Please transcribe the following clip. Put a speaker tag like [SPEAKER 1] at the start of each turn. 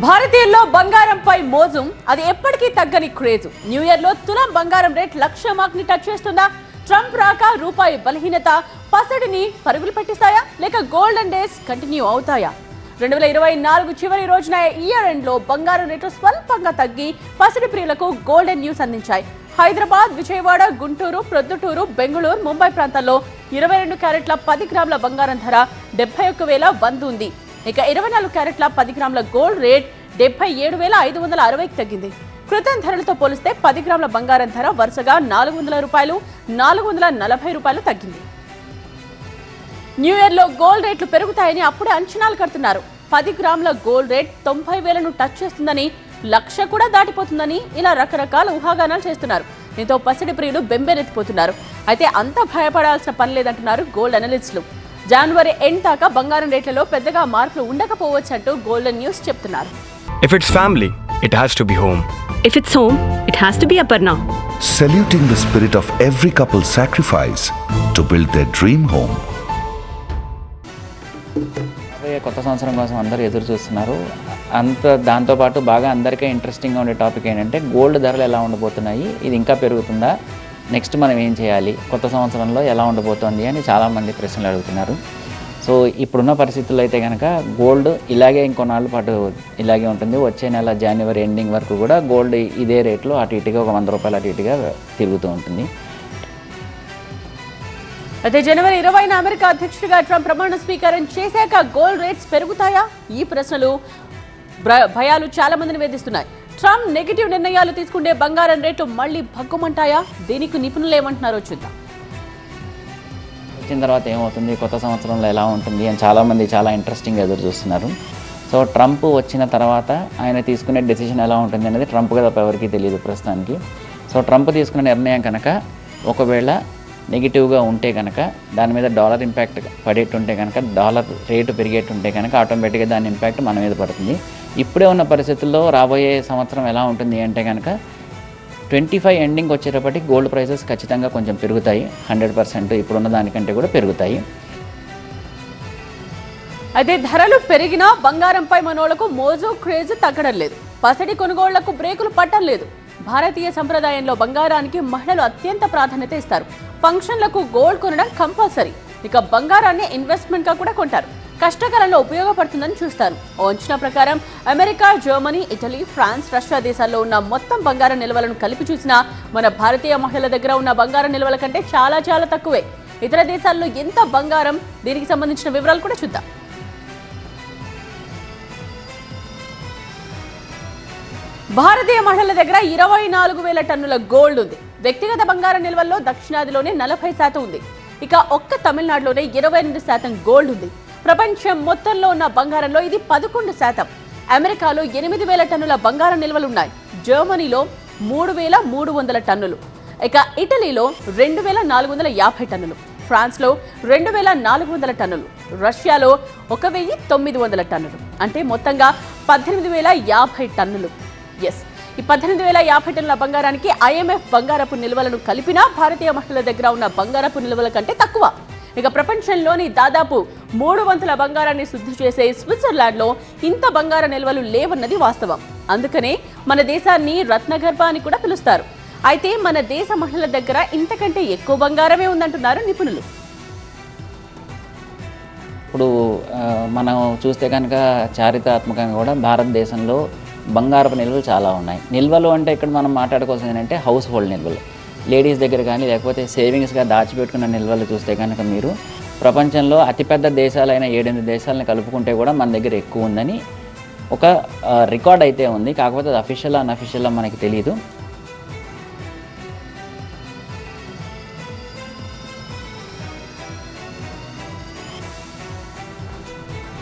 [SPEAKER 1] భారతీయుల్లో బంగారంపై మోజం అది ఎప్పటికీ తగ్గని క్రేజ్. న్యూ ఇయర్ లో తులం బంగారం రేట్ 1,00,000 మార్క్ ని టచ్ చేస్తుందా? ట్రంప్ రాక రూపాయి బలహీనత పసడిని పరుగులు పెట్టిస్తాయా లేక గోల్డెన్ డేస్ కంటిన్యూ అవుతాయా? 2024 చివరి రోజున ఇయర్ ఎండ్ లో బంగారం రేటు స్వల్పంగా తగ్గి పసిడి ప్రియులకు గోల్డెన్ న్యూస్ అందించాయి. హైదరాబాద్, విజయవాడ, గుంటూరు, ప్రొద్దుటూరు, బెంగళూరు, ముంబై ప్రాంతాల్లో 22 క్యారెట్ల 10 గ్రాముల బంగారం ధర 71,100 ఉంది. ఇక 24 క్యారెట్ల 10 గ్రాముల గోల్డ్ రేట్ 77,560కి తగ్గింది. క్రితం ధరలతో పోలిస్తే 10 గ్రాముల బంగారం ధర వరుసగా రూపాయలు, 440 రూపాయలు తగ్గింది. న్యూ ఇయర్ లో గోల్డ్ రేట్లు పెరుగుతాయని అప్పుడే అంచనాలు కడుతున్నారు. 10 గ్రాముల గోల్డ్ రేట్ 90,000ను టచ్ చేస్తుందని, 1,00,000 కూడా దాటిపోతుందని ఇలా రకరకాల ఊహాగానాలు చేస్తున్నారు. దీంతో పసిడి ప్రియులు బెంబేరెత్తిపోతున్నారు. అయితే అంత భయపడాల్సిన పని లేదంటున్నారు గోల్డ్ అనలిస్టులు. జనవరి ఎండ్ దాకా బంగారం రేట్లలో పెద్దగా మార్పులు ఉండకపోవచ్చంటూ గోల్డెన్ న్యూస్ చెప్తున్నారు.
[SPEAKER 2] If it's family, it has to be home.
[SPEAKER 3] If it's home, it has to be Aparna.
[SPEAKER 4] Saluting the spirit of every couple's sacrifice to build their dream home.
[SPEAKER 5] కొత్త సంవత్సరం కోసం అందరూ ఎదురు చూస్తున్నారు. దాంతోపాటు బాగా అందరికీ ఇంట్రెస్టింగ్గా ఉండే టాపిక్ ఏంటంటే గోల్డ్ ధరలు ఎలా ఉండబోతున్నాయి, ఇది ఇంకా పెరుగుతుందా, నెక్స్ట్ మనం ఏం చేయాలి, కొత్త సంవత్సరంలో ఎలా ఉండబోతోంది అని చాలామంది ప్రశ్నలు అడుగుతున్నారు. సో ఇప్పుడున్న పరిస్థితుల్లో అయితే కనుక గోల్డ్ ఇలాగే ఇంకొన్నాళ్ళ పాటు ఇలాగే ఉంటుంది. వచ్చే నెల జనవరి ఎండింగ్ వరకు కూడా గోల్డ్ ఇదే రేట్లో అటు ఇటుగా ₹100 అటు ఇటుగా తిరుగుతూ ఉంటుంది.
[SPEAKER 1] అయితే జనవరి 20న అమెరికా అధ్యక్షుడిగా ట్రంప్ ప్రమాణ స్వీకారం చేశాక గోల్డ్ రేట్స్ పెరుగుతాయా? ఈ ప్రశ్నలు భయాలు చాలా మందిని వేధిస్తున్నాయి. ట్రంప్ నెగిటివ్ నిర్ణయాలు తీసుకుంటే బంగారం రేటు మళ్ళీ భగ్గుమంటాయా? దీనికి నిపుణులు ఏమంటున్నారో చూద్దాం.
[SPEAKER 5] వచ్చిన తర్వాత ఏమవుతుంది, కొత్త సంవత్సరంలో ఎలా ఉంటుంది అని చాలామంది చాలా ఇంట్రెస్టింగ్గా ఎదురు చూస్తున్నారు. సో ట్రంప్ వచ్చిన తర్వాత ఆయన తీసుకునే డెసిషన్ ఎలా ఉంటుంది అనేది ట్రంప్ తప్ప ఎవరికీ తెలియదు ప్రస్తుతానికి. సో ట్రంప్ తీసుకునే నిర్ణయం కనుక ఒకవేళ నెగిటివ్గా ఉంటే కనుక, దాని మీద డాలర్ ఇంపాక్ట్ పడేటుంటే కనుక, డాలర్ రేటు పెరిగేటుంటే కనుక ఆటోమేటిక్గా దాని ఇంపాక్ట్ మన మీద పడుతుంది. ఇప్పుడే ఉన్న పరిస్థితుల్లో రాబోయే సంవత్సరం ఎలా ఉంటుంది అంటే కనుక 25 ఎండింగ్ వచ్చేటప్పటికి గోల్డ్ ప్రైసెస్ ఖచ్చితంగా కొంచెం పెరుగుతాయి. 100% ఇప్పుడున్న దానికంటే కూడా పెరుగుతాయి.
[SPEAKER 1] అయితే ధరలు పెరిగినా బంగారంపై మనోళ్లకు మోజు క్రేజ్ తగ్గడం లేదు. పసిడి కొనుగోళ్లకు బ్రేకులు పట్టడం లేదు. భారతీయ సంప్రదాయంలో బంగారానికి మహిళలు అత్యంత ప్రాధాన్యత ఇస్తారు. ఫంక్షన్లకు గోల్డ్ కొనడం కంపల్సరీ. ఇక బంగారాన్ని ఇన్వెస్ట్మెంట్ గా కూడా కొంటారు. కష్టకాలంలో ఉపయోగపడుతుందని చూస్తారు. ఓ అంచనా ప్రకారం America, Germany, Italy, France, Russia దేశాల్లో ఉన్న మొత్తం బంగారం నిల్వలను కలిపి చూసినా మన భారతీయ మహిళల దగ్గర ఉన్న బంగారం నిల్వల కంటే చాలా చాలా తక్కువే. ఇతర దేశాల్లో ఎంత బంగారం, దీనికి సంబంధించిన వివరాలు కూడా చూద్దాం. భారతీయ మహిళల దగ్గర 24,000 టన్నుల గోల్డ్ ఉంది. వ్యక్తిగత బంగారం నిల్వల్లో దక్షిణాదిలోనే 40% ఉంది. ఇక ఒక్క తమిళనాడులోనే 28% గోల్డ్ ఉంది. ప్రపంచం మొత్తంలో ఉన్న బంగారంలో ఇది 11%. అమెరికాలో 8,000 టన్నుల బంగారం నిల్వలున్నాయి. జర్మనీలో 3,300 టన్నులు. ఇక ఇటలీలో 2,450 టన్నులు. ఫ్రాన్స్లో 2,400 టన్నులు. రష్యాలో 1,900 టన్నులు. అంటే మొత్తంగా 18,050 టన్నులు. ఈ 18,050 టన్నుల బంగారానికి IMF బంగారపు నిల్వలను కలిపినా భారతీయ మహిళల దగ్గర ఉన్న బంగారపు నిల్వల కంటే తక్కువ. ఇక ప్రపంచంలోని దాదాపు 3 వంతుల బంగారాన్ని శుద్ధి చేసే స్విట్జర్లాండ్లో ఇంత బంగార నిల్వలు లేవన్నది వాస్తవం. అందుకనే మన దేశాన్ని రత్నగర్భ అని కూడా పిలుస్తారు. అయితే మన దేశ మహిళల దగ్గర ఇంతకంటే ఎక్కువ బంగారమే ఉందంటున్నారు నిపుణులు.
[SPEAKER 5] ఇప్పుడు మనం చూస్తే కనుక చారిత్రాత్మకంగా కూడా భారతదేశంలో బంగారపు నిల్వలు చాలా ఉన్నాయి. నిల్వలు అంటే ఇక్కడ మనం మాట్లాడుకోవాల్సింది ఏంటంటే హౌస్ హోల్డ్ నిల్వలు, లేడీస్ దగ్గర కానీ లేకపోతే సేవింగ్స్గా దాచిపెట్టుకున్న నిల్వలు చూస్తే కనుక మీరు ప్రపంచంలో అతిపెద్ద దేశాలైన 7-8 దేశాలను కలుపుకుంటే కూడా మన దగ్గర ఎక్కువ ఉందని ఒక రికార్డ్ అయితే ఉంది. కాకపోతే అది అఫీషియల్ అన్అఫీషియల్ మనకి తెలియదు.